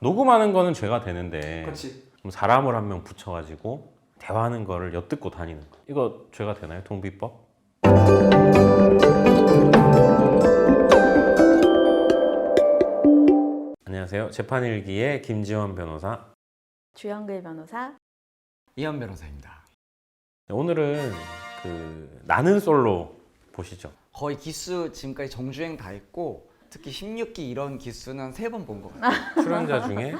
녹음하는 거는 죄가 되는데 그렇지. 좀 사람을 한 명 붙여가지고 대화하는 거를 엿듣고 다니는 거 이거 죄가 되나요? 통비법? 안녕하세요. 재판일기의 김지원 변호사. 주영글 변호사. 이현 변호사입니다. 오늘은 나는 솔로 보시죠. 거의 기수 지금까지 정주행 다 했고 특히 16기 이런 기수는 3번 본 것 같아요. 출연자 중에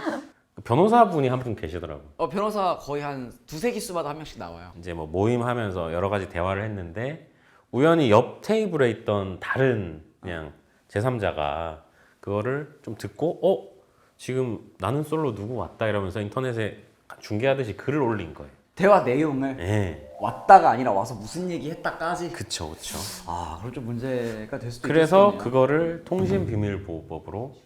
변호사분이 한 분 계시더라고요. 변호사 거의 한 2-3기수마다 한 명씩 나와요. 이제 뭐 모임하면서 여러 가지 대화를 했는데 우연히 옆 테이블에 있던 다른 그냥 제3자가 그거를 좀 듣고 지금 나는 솔로 누구 왔다 이러면서 인터넷에 중계하듯이 글을 올린 거예요. 대화 내용을 네. 왔다가 아니라 와서 무슨 얘기 했다까지. 그쵸. 그럼 좀 문제가 될 수도 그래서 있겠네요. 그거를 통신비밀보호법으로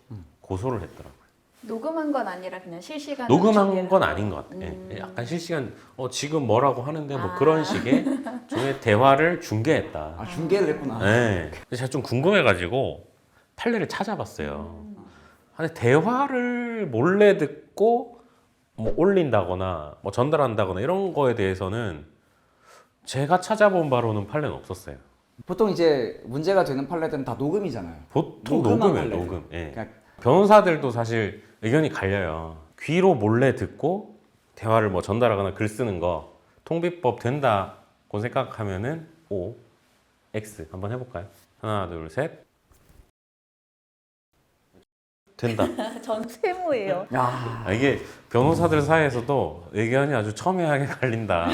고소를 했더라고요. 녹음한 건 아니라 그냥 실시간. 녹음한 건 아닌 것 같아요. 약간 실시간 지금 뭐라고 하는데 뭐 그런 식의 종의 대화를 중계했다. 중계를 했구나. 네. 근데 제가 좀 궁금해가지고 판례를 찾아봤어요. 근데 대화를 몰래 듣고 뭐 올린다거나 뭐 전달한다거나 이런 거에 대해서는 제가 찾아본 바로는 판례는 없었어요. 보통 이제 문제가 되는 판례들은 다 녹음이잖아요. 보통 녹음한 녹음이에요, 판례들. 녹음. 예. 그러니까 변호사들도 사실 의견이 갈려요. 귀로 몰래 듣고 대화를 뭐 전달하거나 글 쓰는 거 통비법 된다고 생각하면은 O, X 한번 해볼까요? 하나, 둘, 셋. 된다. 전 세모예요. 야, 이게 변호사들 사이에서도 의견이 아주 첨예하게 갈린다.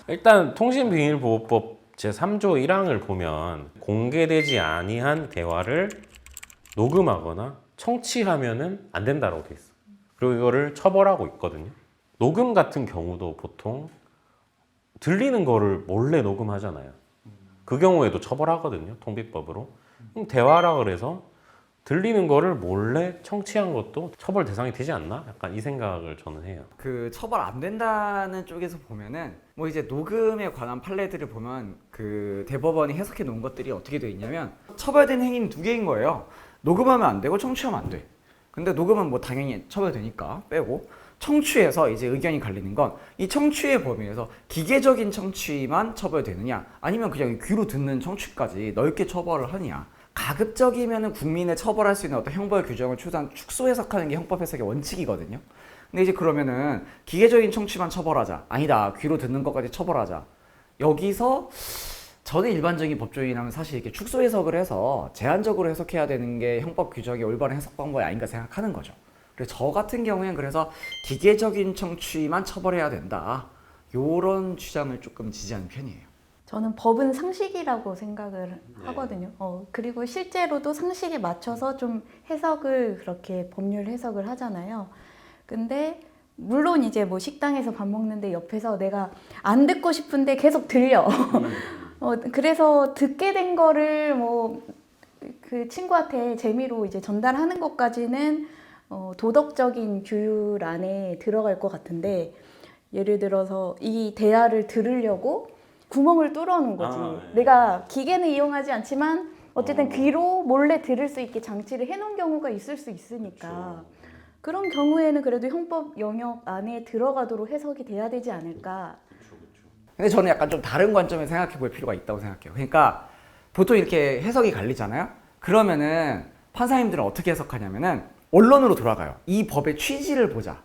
일단 통신비밀보호법 제3조 1항을 보면 공개되지 아니한 대화를 녹음하거나 청취하면은 안 된다라고 돼 있어. 그리고 이거를 처벌하고 있거든요. 녹음 같은 경우도 보통 들리는 거를 몰래 녹음하잖아요. 그 경우에도 처벌하거든요. 통비법으로. 그럼 대화라 그래서 들리는 거를 몰래 청취한 것도 처벌 대상이 되지 않나? 약간 이 생각을 저는 해요. 그 처벌 안 된다는 쪽에서 보면은 뭐 이제 녹음에 관한 판례들을 보면 그 대법원이 해석해 놓은 것들이 어떻게 돼 있냐면 처벌된 행위는 2개인 거예요. 녹음하면 안 되고 청취하면 안 돼. 근데 녹음은 뭐 당연히 처벌되니까 빼고 청취해서 이제 의견이 갈리는 건 이 청취의 범위에서 기계적인 청취만 처벌되느냐 아니면 그냥 귀로 듣는 청취까지 넓게 처벌을 하느냐. 가급적이면은 국민을 처벌할 수 있는 어떤 형벌 규정을 최소한 축소 해석하는 게 형법 해석의 원칙이거든요. 근데 이제 그러면은 기계적인 청취만 처벌하자. 아니다. 귀로 듣는 것까지 처벌하자. 여기서 저는 일반적인 법조인하면 사실 이렇게 축소 해석을 해서 제한적으로 해석해야 되는 게 형법 규정의 올바른 해석 방법이 아닌가 생각하는 거죠. 그래서 저 같은 경우에는 그래서 기계적인 청취만 처벌해야 된다. 요런 주장을 조금 지지하는 편이에요. 저는 법은 상식이라고 생각을 하거든요. 그리고 실제로도 상식에 맞춰서 좀 해석을 그렇게 법률 해석을 하잖아요. 근데 물론 이제 뭐 식당에서 밥 먹는데 옆에서 내가 안 듣고 싶은데 계속 들려. 그래서 듣게 된 거를 뭐 그 친구한테 재미로 이제 전달하는 것까지는 도덕적인 규율 안에 들어갈 것 같은데 예를 들어서 이 대화를 들으려고 구멍을 뚫어놓은 거지. 내가 기계는 이용하지 않지만 어쨌든 귀로 몰래 들을 수 있게 장치를 해놓은 경우가 있을 수 있으니까 그런 경우에는 그래도 형법 영역 안에 들어가도록 해석이 돼야 되지 않을까. 근데 저는 약간 좀 다른 관점에 생각해 볼 필요가 있다고 생각해요. 그러니까 보통 이렇게 해석이 갈리잖아요. 그러면은 판사님들은 어떻게 해석하냐면은 원론으로 돌아가요. 이 법의 취지를 보자.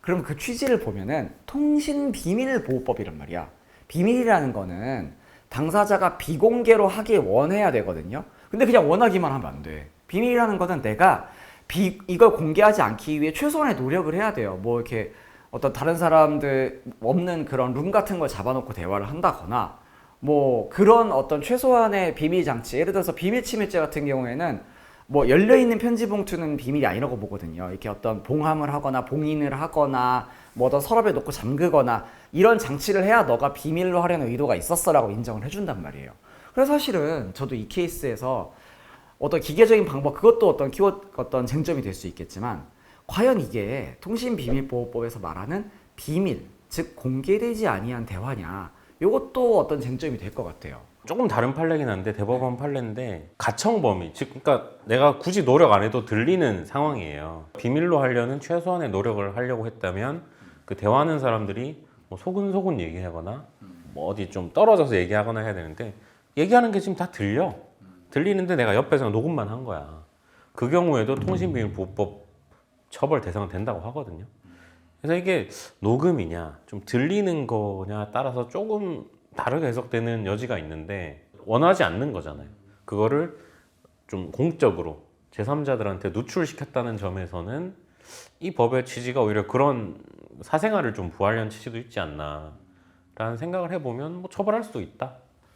그럼 그 취지를 보면은 통신비밀보호법이란 말이야. 비밀이라는 거는 당사자가 비공개로 하길 원해야 되거든요. 근데 그냥 원하기만 하면 안 돼. 비밀이라는 거는 내가 이걸 공개하지 않기 위해 최소한의 노력을 해야 돼요. 뭐 이렇게 어떤 다른 사람들 없는 그런 룸 같은 걸 잡아놓고 대화를 한다거나 뭐 그런 어떤 최소한의 비밀 장치, 예를 들어서 비밀침해죄 같은 경우에는 뭐 열려있는 편지 봉투는 비밀이 아니라고 보거든요. 이렇게 어떤 봉함을 하거나 봉인을 하거나 뭐 어떤 서랍에 놓고 잠그거나 이런 장치를 해야 너가 비밀로 하려는 의도가 있었어라고 인정을 해준단 말이에요. 그래서 사실은 저도 이 케이스에서 어떤 기계적인 방법, 그것도 어떤 쟁점이 될 수 있겠지만 과연 이게 통신비밀보호법에서 말하는 비밀, 즉 공개되지 아니한 대화냐, 이것도 어떤 쟁점이 될 것 같아요. 조금 다른 판례긴 한데 대법원 판례인데 가청 범위 즉 그러니까 내가 굳이 노력 안 해도 들리는 상황이에요. 비밀로 하려는 최소한의 노력을 하려고 했다면 그 대화하는 사람들이 뭐 소근소근 얘기하거나 뭐 어디 좀 떨어져서 얘기하거나 해야 되는데 얘기하는 게 지금 다 들리는데 내가 옆에서 녹음만 한 거야. 그 경우에도 통신비밀보호법 처벌 대상은 된다고 하거든요. 그래서 이게 녹음이냐 좀 들리는 거냐 따라서 조금 다르게 해석되는 여지가 있는데 원하지 않는 거잖아요. 그거를 좀 공적으로 제3자들한테 누출시켰다는 점에서는 이 법의 취지가 오히려 그런 사생활을 좀 부하려는 취지도 있지 않나라는 생각을 해보면 뭐 처벌할 수도 있다.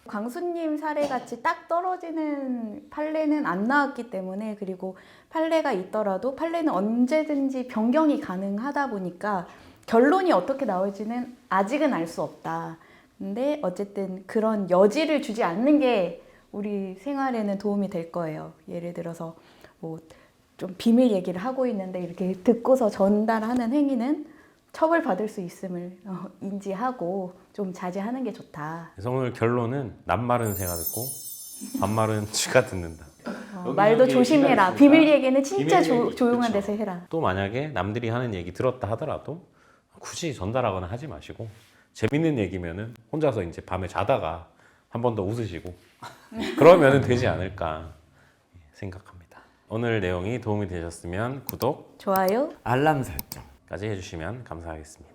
광수님 사례같이 딱 떨어지는 판례는 안 나왔기 때문에 그리고 판례가 있더라도 판례는 언제든지 변경이 가능하다 보니까 결론이 어떻게 나올지는 아직은 알 수 없다. 근데 어쨌든 그런 여지를 주지 않는 게 우리 생활에는 도움이 될 거예요. 예를 들어서 뭐 좀 비밀 얘기를 하고 있는데 이렇게 듣고서 전달하는 행위는 처벌받을 수 있음을 인지하고 좀 자제하는 게 좋다. 그래서 오늘 결론은 낱말은 새가 듣고 반말은 쥐가 듣는다. 말도 조심해라. 비밀 얘기는 진짜 비밀 얘기, 조용한 그쵸. 데서 해라. 또 만약에 남들이 하는 얘기 들었다 하더라도 굳이 전달하거나 하지 마시고 재밌는 얘기면은 혼자서 이제 밤에 자다가 한 번 더 웃으시고 그러면은 되지 않을까 생각합니다. 오늘 내용이 도움이 되셨으면 구독, 좋아요. 알람 설정. 까지 해주시면 감사하겠습니다.